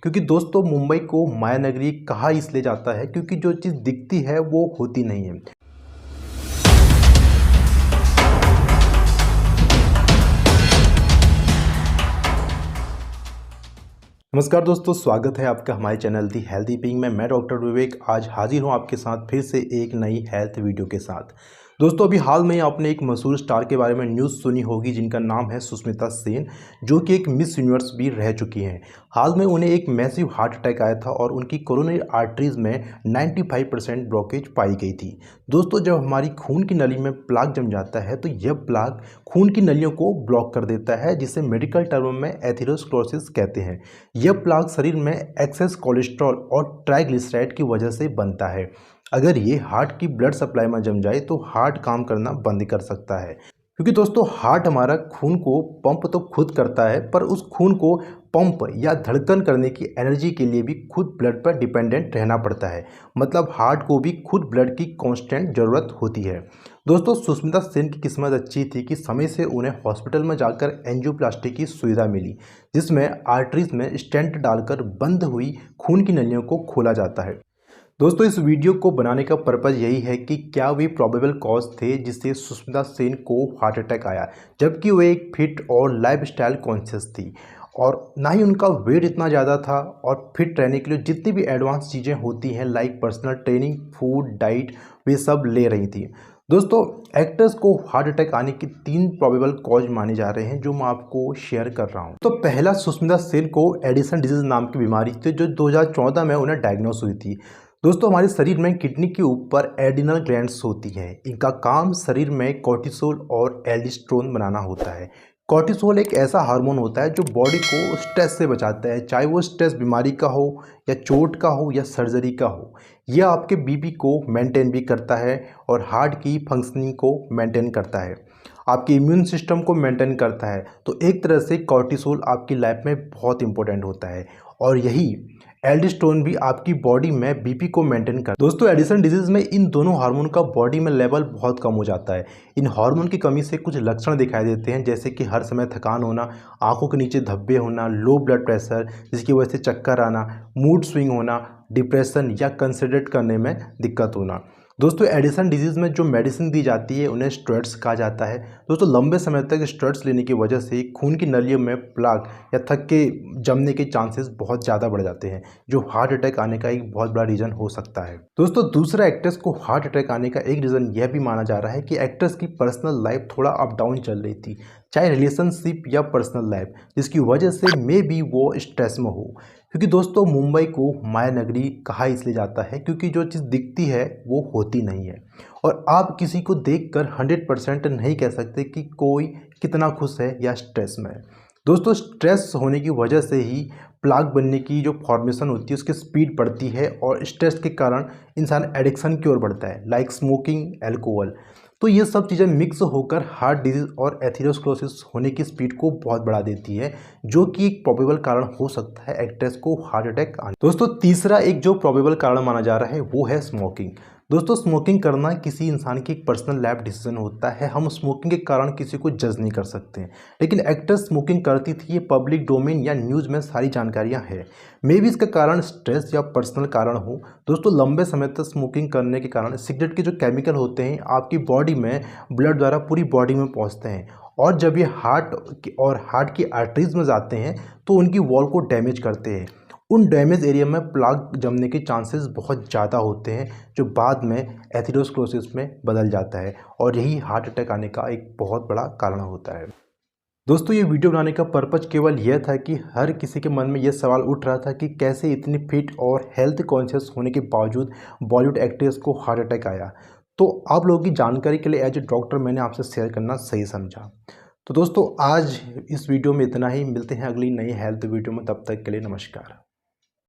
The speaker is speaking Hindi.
क्योंकि दोस्तों मुंबई को माया नगरी कहा इसलिए जाता है क्योंकि जो चीज़ दिखती है वो होती नहीं है। नमस्कार दोस्तों, स्वागत है आपका हमारे चैनल दी हेल्दी बीइंग में। मैं डॉक्टर विवेक आज हाजिर हूं आपके साथ फिर से एक नई हेल्थ वीडियो के साथ। दोस्तों अभी हाल में आपने एक मशहूर स्टार के बारे में न्यूज़ सुनी होगी जिनका नाम है सुष्मिता सेन, जो कि एक मिस यूनिवर्स भी रह चुकी हैं। हाल में उन्हें एक मैसिव हार्ट अटैक आया था और उनकी कोरोनरी आर्टरीज में 95% ब्लॉकेज पाई गई थी। दोस्तों जब हमारी खून की नली में प्लाक जम जाता है तो यह प्लाक खून की नलियों को ब्लॉक कर देता है, जिसे मेडिकल टर्म में एथेरोस्क्लेरोसिस कहते हैं। यह प्लाक शरीर में एक्सेस कोलेस्ट्रॉल और ट्राइग्लिसराइड की वजह से बनता है। अगर ये हार्ट की ब्लड सप्लाई में जम जाए तो हार्ट काम करना बंद कर सकता है, क्योंकि दोस्तों हार्ट हमारा खून को पंप तो खुद करता है, पर उस खून को पंप या धड़कन करने की एनर्जी के लिए भी खुद ब्लड पर डिपेंडेंट रहना पड़ता है। मतलब हार्ट को भी खुद ब्लड की कांस्टेंट ज़रूरत होती है। दोस्तों सुष्मिता सेन की किस्मत अच्छी थी कि समय से उन्हें हॉस्पिटल में जाकर एंजियोप्लास्टी की सुविधा मिली, जिसमें आर्टरीज में स्टेंट डालकर बंद हुई खून की नलियों को खोला जाता है। दोस्तों इस वीडियो को बनाने का पर्पज़ यही है कि क्या वे प्रोबेबल कॉज थे जिससे सुष्मिता सेन को हार्ट अटैक आया, जबकि वे एक फिट और लाइफस्टाइल कॉन्शियस थी और ना ही उनका वेट इतना ज़्यादा था। और फिट रहने के लिए जितनी भी एडवांस चीज़ें होती हैं like personal training, food, diet, वे सब ले रही थी। दोस्तों एक्टर्स को हार्ट अटैक आने की 3 प्रोबेबल कॉज माने जा रहे हैं जो मैं आपको शेयर कर रहा हूं। तो पहला, सुष्मिता सेन को एडिसन डिजीज नाम की बीमारी थी जो 2014 में उन्हें डायग्नोस हुई थी। दोस्तों हमारे शरीर में किडनी के ऊपर एड्रिनल ग्लैंड्स होती हैं। इनका काम शरीर में कोर्टिसोल और एल्डोस्टेरोन बनाना होता है। कोर्टिसोल एक ऐसा हार्मोन होता है जो बॉडी को स्ट्रेस से बचाता है, चाहे वो स्ट्रेस बीमारी का हो या चोट का हो या सर्जरी का हो। यह आपके बीपी को मेंटेन भी करता है और हार्ट की फंक्शनिंग को मेंटेन करता है, आपके इम्यून सिस्टम को मेंटेन करता है। तो एक तरह से कोर्टिसोल आपकी लाइफ में बहुत इंपॉर्टेंट होता है और यही एल्डोस्टेरोन भी आपकी बॉडी में बीपी को मेंटेन करता है। दोस्तों एडिसन डिजीज में इन दोनों हार्मोन का बॉडी में लेवल बहुत कम हो जाता है। इन हार्मोन की कमी से कुछ लक्षण दिखाई देते हैं, जैसे कि हर समय थकान होना, आंखों के नीचे धब्बे होना, लो ब्लड प्रेशर जिसकी वजह से चक्कर आना, मूड स्विंग होना, डिप्रेशन या कंसंट्रेट करने में दिक्कत होना। दोस्तों एडिसन डिजीज़ में जो मेडिसिन दी जाती है उन्हें स्टेरॉइड्स कहा जाता है। दोस्तों लंबे समय तक स्टेरॉइड्स लेने की वजह से खून की नलियों में प्लाक या थक के जमने के चांसेस बहुत ज़्यादा बढ़ जाते हैं, जो हार्ट अटैक आने का एक बहुत बड़ा रीज़न हो सकता है। दोस्तों दूसरा, एक्ट्रेस को हार्ट अटैक आने का एक रीज़न यह भी माना जा रहा है कि एक्ट्रेस की पर्सनल लाइफ थोड़ा अप डाउन चल रही थी, चाहे रिलेशनशिप या पर्सनल लाइफ, जिसकी वजह से मे बी वो स्ट्रेस में हो। क्योंकि दोस्तों मुंबई को माया नगरी कहा इसलिए जाता है क्योंकि जो चीज़ दिखती है वो होती नहीं है और आप किसी को देखकर 100% नहीं कह सकते कि कोई कितना खुश है या स्ट्रेस में है। दोस्तों स्ट्रेस होने की वजह से ही प्लाक बनने की जो फॉर्मेशन होती है उसकी स्पीड बढ़ती है और स्ट्रेस के कारण इंसान एडिक्शन की ओर बढ़ता है, लाइक स्मोकिंग, एल्कोहल। तो ये सब चीज़ें मिक्स होकर हार्ट डिजीज़ और एथेरोस्क्लेरोसिस होने की स्पीड को बहुत बढ़ा देती है, जो कि एक प्रोबेबल कारण हो सकता है एक्ट्रेस को हार्ट अटैक आने। दोस्तों तीसरा एक जो प्रोबेबल कारण माना जा रहा है वो है स्मोकिंग। दोस्तों स्मोकिंग करना किसी इंसान की एक पर्सनल लाइफ डिसीजन होता है। हम स्मोकिंग के कारण किसी को जज नहीं कर सकते हैं, लेकिन एक्ट्रेस स्मोकिंग करती थी, ये पब्लिक डोमेन या न्यूज़ में सारी जानकारियां हैं। मे भी इसका कारण स्ट्रेस या पर्सनल कारण हो। दोस्तों लंबे समय तक स्मोकिंग करने के कारण सिगरेट के जो केमिकल होते हैं आपकी बॉडी में ब्लड द्वारा पूरी बॉडी में पहुंचते हैं और जब ये हार्ट की आर्टरीज में जाते हैं तो उनकी वॉल को डैमेज करते हैं। उन डैमेज एरिया में प्लाक जमने के चांसेस बहुत ज़्यादा होते हैं, जो बाद में एथेरोस्क्लेरोसिस में बदल जाता है और यही हार्ट अटैक आने का एक बहुत बड़ा कारण होता है। दोस्तों ये वीडियो बनाने का पर्पज़ केवल यह था कि हर किसी के मन में यह सवाल उठ रहा था कि कैसे इतनी फिट और हेल्थ कॉन्शियस होने के बावजूद बॉलीवुड एक्ट्रेस को हार्ट अटैक आया। तो आप लोगों की जानकारी के लिए एज ए डॉक्टर मैंने आपसे शेयर करना सही समझा। तो दोस्तों आज इस वीडियो में इतना ही, मिलते हैं अगली नई हेल्थ वीडियो में, तब तक के लिए नमस्कार।